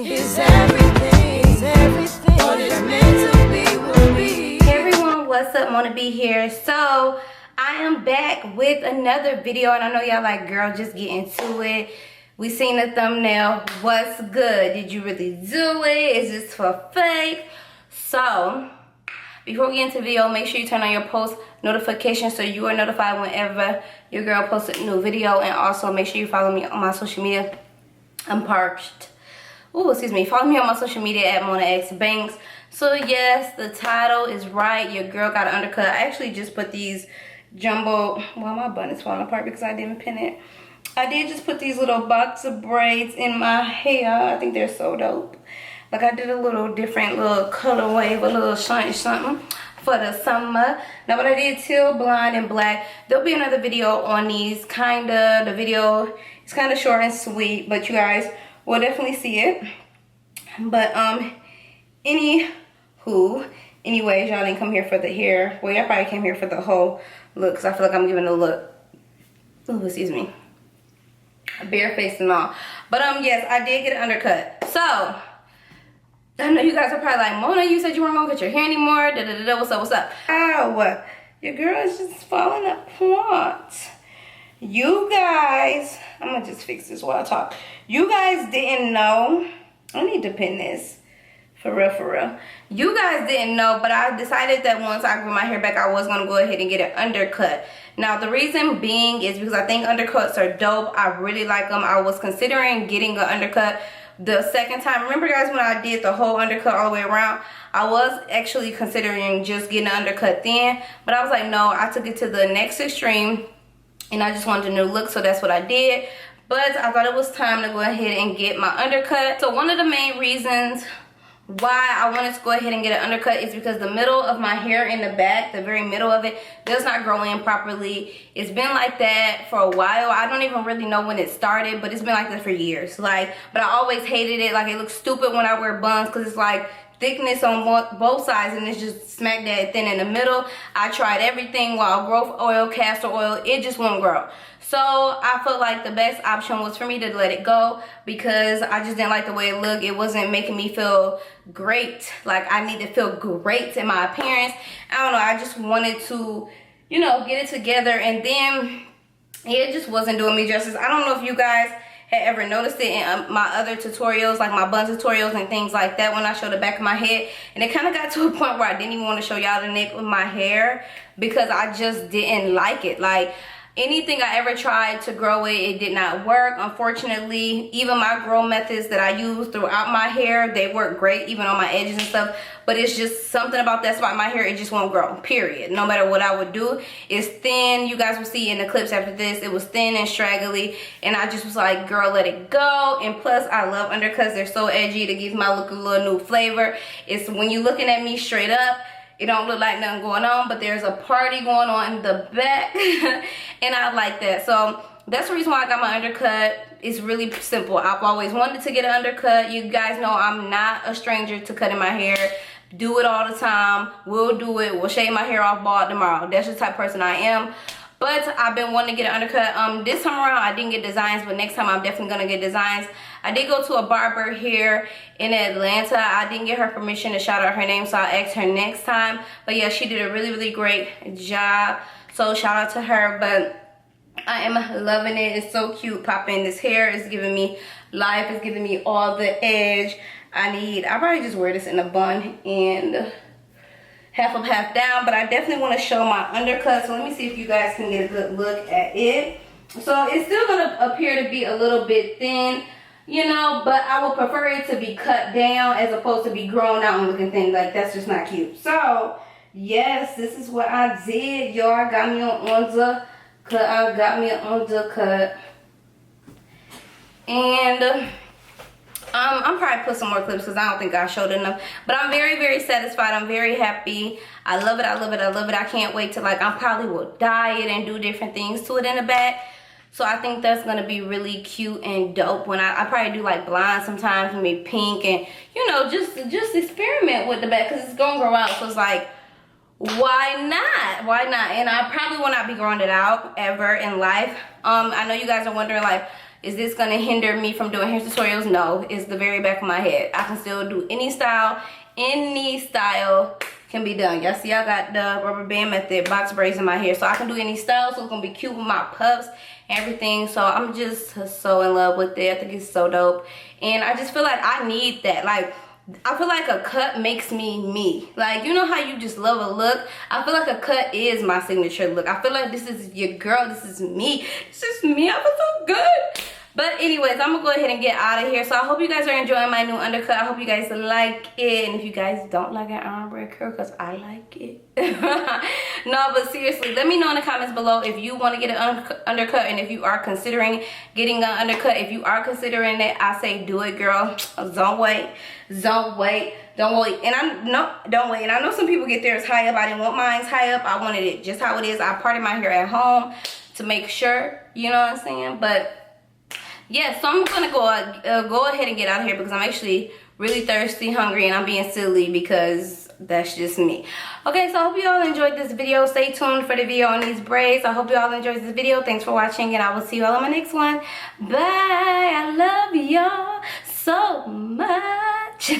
is everything. Is everything. What is meant to be will be. Hey everyone, what's up? Mona B here. So I am back with another video, and I know y'all like, girl, just get into it. We seen the thumbnail. What's good? Did you really do it? Is this for fake? So before we get into the video, make sure you turn on your post notifications so you are notified whenever your girl posts a new video, and also make sure you follow me on my social media. I'm parched. Oh, excuse me. Follow me on my social media at Mona X Banks. So yes, the title is right. Your girl got an undercut. I actually just put these jumbo. Well, my bun is falling apart because I didn't pin it. I did just put these little box of braids in my hair. I think they're so dope. Like I did a little different little colorway, a little something for the summer. Now what I did, teal, blonde, and black. There'll be another video on these. The video is kind of short and sweet, but you guys will definitely see it. But anyways, y'all didn't come here for the hair. Well, y'all probably came here for the whole look, because I feel like I'm giving a look. Oh, excuse me. Barefaced and all. But yes, I did get an undercut. So I know you guys are probably like, Mona, you said you weren't gonna cut your hair anymore. What's up? What's up? Ow, your girl is just falling apart. You guys, I'm gonna just fix this while I talk. You guys didn't know. I need to pin this. For real. You guys didn't know, but I decided that once I grew my hair back, I was going to go ahead and get an undercut. Now, the reason being is because I think undercuts are dope. I really like them. I was considering getting an undercut the second time. Remember, guys, when I did the whole undercut all the way around, I was actually considering just getting an undercut then. But I was like, no, I took it to the next extreme, and I just wanted a new look, so that's what I did. But I thought it was time to go ahead and get my undercut. So one of the main reasons why I wanted to go ahead and get an undercut is because the middle of my hair in the back, the very middle of it, does not grow in properly. It's been like that for a while. I don't even really know when it started, but it's been like that for years. But I always hated it. Like, it looks stupid when I wear buns because it's like thickness on both sides, and it's just smack dab thin in the middle. I tried everything, wild growth oil, castor oil, it just won't grow. So I felt like the best option was for me to let it go, because I just didn't like the way it looked. It wasn't making me feel great. Like, I need to feel great in my appearance. I don't know, I just wanted to, you know, get it together, and then it just wasn't doing me justice. I don't know if you guys had ever noticed it in my other tutorials, like my bun tutorials and things like that, when I showed the back of my head. And it kind of got to a point where I didn't even want to show y'all the nape of my hair, because I just didn't like it. Like, anything I ever tried to grow it did not work. Unfortunately, even my grow methods that I use throughout my hair, they work great, even on my edges and stuff. But it's just something about that spot in my hair, it just won't grow, period. No matter what I would do. It's thin. You guys will see in the clips after this, it was thin and straggly. And I just was like, girl, let it go. And plus, I love undercuts. They're so edgy. It gives my look a little new flavor. It's when you're looking at me straight up, it don't look like nothing going on, but there's a party going on in the back. And I like that. So that's the reason why I got my undercut. It's really simple. I've always wanted to get an undercut. You guys know I'm not a stranger to cutting my hair. Do it all the time. We'll do it. We'll shave my hair off bald tomorrow. That's the type of person I am. But I've been wanting to get an undercut. This time around, I didn't get designs, but next time I'm definitely going to get designs. I did go to a barber here in Atlanta. I didn't get her permission to shout out her name, so I'll ask her next time. But yeah, she did a really great job. So shout out to her. But I am loving it. It's so cute. Popping this hair is giving me life. It's giving me all the edge I need. I probably just wear this in a bun and half up, half down. But I definitely want to show my undercut. So let me see if you guys can get a good look at it. So it's still going to appear to be a little bit thin, you know, but I would prefer it to be cut down as opposed to be grown out and looking thin. Like, that's just not cute. So yes, this is what I did, y'all. Got me on undercut. I got me an undercut. And I'm probably put some more clips because I don't think I showed enough. But I'm very satisfied. I'm very happy. I love it. I can't wait to, like, I probably will dye it and do different things to it in the back. So I think that's going to be really cute and dope. When I probably do like blonde sometimes, maybe pink, and, you know, just experiment with the back, because it's going to grow out. So it's like, why not? And I probably will not be growing it out ever in life. I know you guys are wondering, like, Is this gonna hinder me from doing hair tutorials? No, it's the very back of my head. I can still do any style can be done. Y'all see I got the rubber band method box braids in my hair, so I can do any style. So it's gonna be cute with my puffs, everything. So I'm just so in love with it. I think it's so dope, and I just feel like I need that. Like, I feel like a cut makes me. Like, you know how you just love a look? I feel like a cut is my signature look. I feel like this is your girl. This is me. This is me. I feel so good. But anyways, I'm gonna go ahead and get out of here. So I hope you guys are enjoying my new undercut. I hope you guys like it. And if you guys don't like an ombre curl, because I like it. No, but seriously, let me know in the comments below if you want to get an undercut, and if you are considering getting an undercut. If you are considering it, I say do it, girl. Don't wait. Don't wait. Don't wait. And don't wait. And I know some people get theirs high up. I didn't want mine high up. I wanted it just how it is. I parted my hair at home to make sure, you know what I'm saying? But yeah, so I'm gonna go ahead and get out of here because I'm actually really thirsty, hungry, and I'm being silly because that's just me. Okay, so I hope you all enjoyed this video. Stay tuned for the video on these braids. I hope you all enjoyed this video. Thanks for watching, and I will see you all in my next one. Bye. I love y'all so much.